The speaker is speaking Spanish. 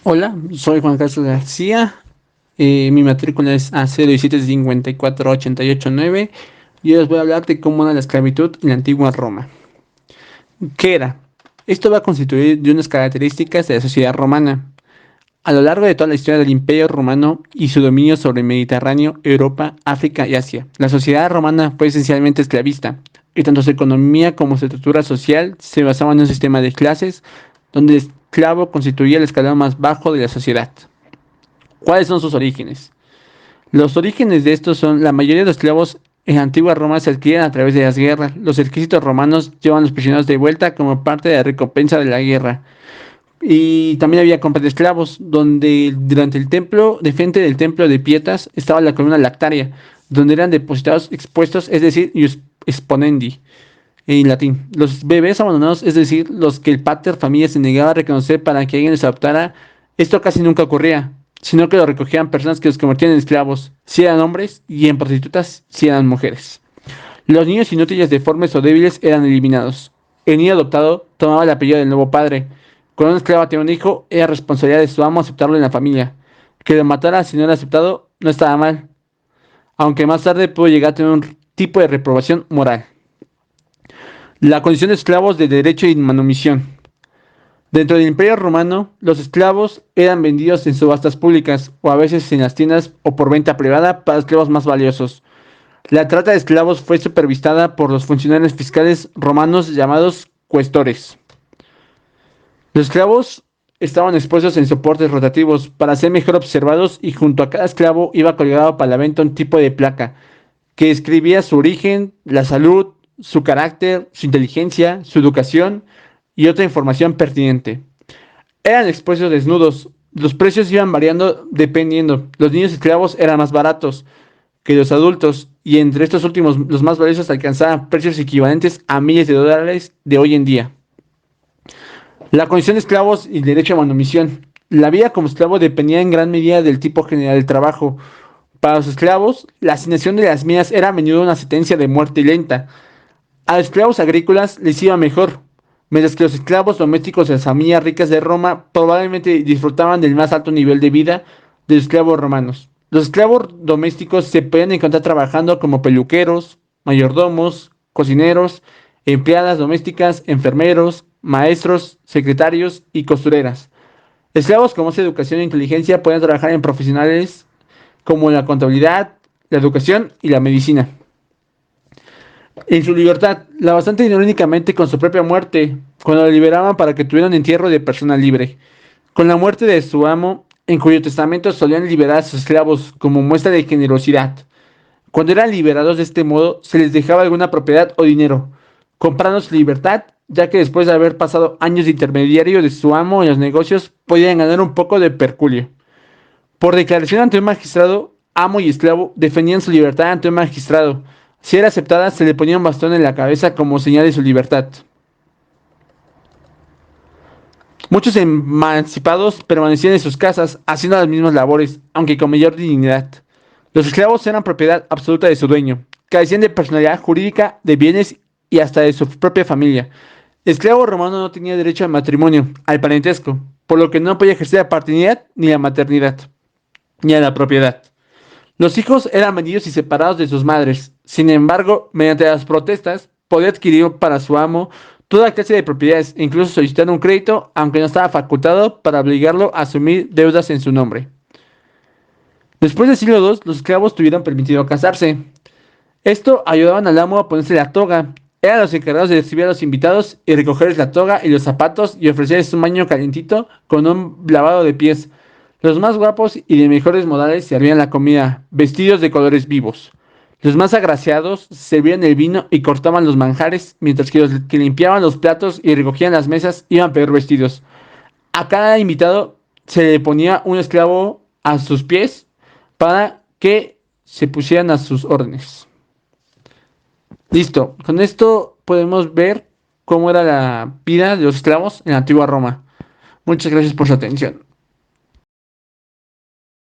Hola, soy Juan Carlos García. Mi matrícula es A017548889 y hoy les voy a hablar de cómo era la esclavitud en la antigua Roma. ¿Qué era? Esto va a constituir de unas características de la sociedad romana. A lo largo de toda la historia del Imperio Romano y su dominio sobre el Mediterráneo, Europa, África y Asia, la sociedad romana fue esencialmente esclavista, y tanto su economía como su estructura social se basaban en un sistema de clases donde el esclavo constituía el escalón más bajo de la sociedad. ¿Cuáles son sus orígenes? Los orígenes de estos son: la mayoría de los esclavos en la antigua Roma se adquirían a través de las guerras. Los ejércitos romanos llevaban a los prisioneros de vuelta como parte de la recompensa de la guerra. Y también había compra de esclavos, donde durante el templo, de frente del templo de Pietas, estaba la columna lactaria, donde eran depositados expuestos, es decir, ius exponendi, en latín. Los bebés abandonados, es decir, los que el pater familia se negaba a reconocer para que alguien les adoptara, esto casi nunca ocurría, sino que lo recogían personas que los convertían en esclavos, si eran hombres, y en prostitutas, si eran mujeres. Los niños inútiles, deformes o débiles eran eliminados. El niño adoptado tomaba el apellido del nuevo padre. Cuando un esclavo tenía un hijo, era responsabilidad de su amo aceptarlo en la familia. Que lo matara si no era aceptado no estaba mal, aunque más tarde pudo llegar a tener un tipo de reprobación moral. La condición de esclavos de derecho y manumisión. Dentro del Imperio Romano, los esclavos eran vendidos en subastas públicas o a veces en las tiendas o por venta privada para esclavos más valiosos. La trata de esclavos fue supervisada por los funcionarios fiscales romanos llamados cuestores. Los esclavos estaban expuestos en soportes rotativos para ser mejor observados, y junto a cada esclavo iba colgado para la venta un tipo de placa que describía su origen, la salud, su carácter, su inteligencia, su educación y otra información pertinente. Eran expuestos desnudos. Los precios iban variando dependiendo. Los niños esclavos eran más baratos que los adultos, y entre estos últimos los más valiosos alcanzaban precios equivalentes a miles de dólares de hoy en día. La condición de esclavos y el derecho a manumisión. La vida como esclavo dependía en gran medida del tipo general del trabajo. Para los esclavos, la asignación de las minas era a menudo una sentencia de muerte lenta. A los esclavos agrícolas les iba mejor, mientras que los esclavos domésticos de las familias ricas de Roma probablemente disfrutaban del más alto nivel de vida de los esclavos romanos. Los esclavos domésticos se podían encontrar trabajando como peluqueros, mayordomos, cocineros, empleadas domésticas, enfermeros, maestros, secretarios y costureras. Esclavos con más educación e inteligencia pueden trabajar en profesionales como la contabilidad, la educación y la medicina. En su libertad, la bastante irónicamente con su propia muerte, cuando lo liberaban para que tuviera un entierro de persona libre. Con la muerte de su amo, en cuyo testamento solían liberar a sus esclavos como muestra de generosidad. Cuando eran liberados de este modo, se les dejaba alguna propiedad o dinero, comprando su libertad, ya que después de haber pasado años de intermediario de su amo en los negocios, podían ganar un poco de perculio. Por declaración ante un magistrado, amo y esclavo defendían su libertad ante un magistrado. Si era aceptada, se le ponía un bastón en la cabeza como señal de su libertad. Muchos emancipados permanecían en sus casas, haciendo las mismas labores, aunque con mayor dignidad. Los esclavos eran propiedad absoluta de su dueño, carecían de personalidad jurídica, de bienes y hasta de su propia familia. El esclavo romano no tenía derecho al matrimonio, al parentesco, por lo que no podía ejercer la paternidad ni la maternidad, ni a la propiedad. Los hijos eran vendidos y separados de sus madres. Sin embargo, mediante las protestas, podía adquirir para su amo toda clase de propiedades, e incluso solicitar un crédito, aunque no estaba facultado para obligarlo a asumir deudas en su nombre. Después del siglo II, los esclavos tuvieron permitido casarse. Esto ayudaban al amo a ponerse la toga. Eran los encargados de recibir a los invitados y recogerles la toga y los zapatos y ofrecerles un baño calientito con un lavado de pies. Los más guapos y de mejores modales servían la comida, vestidos de colores vivos. Los más agraciados servían el vino y cortaban los manjares, mientras que los que limpiaban los platos y recogían las mesas iban peor vestidos. A cada invitado se le ponía un esclavo a sus pies para que se pusieran a sus órdenes. Listo, con esto podemos ver cómo era la vida de los esclavos en la antigua Roma. Muchas gracias por su atención.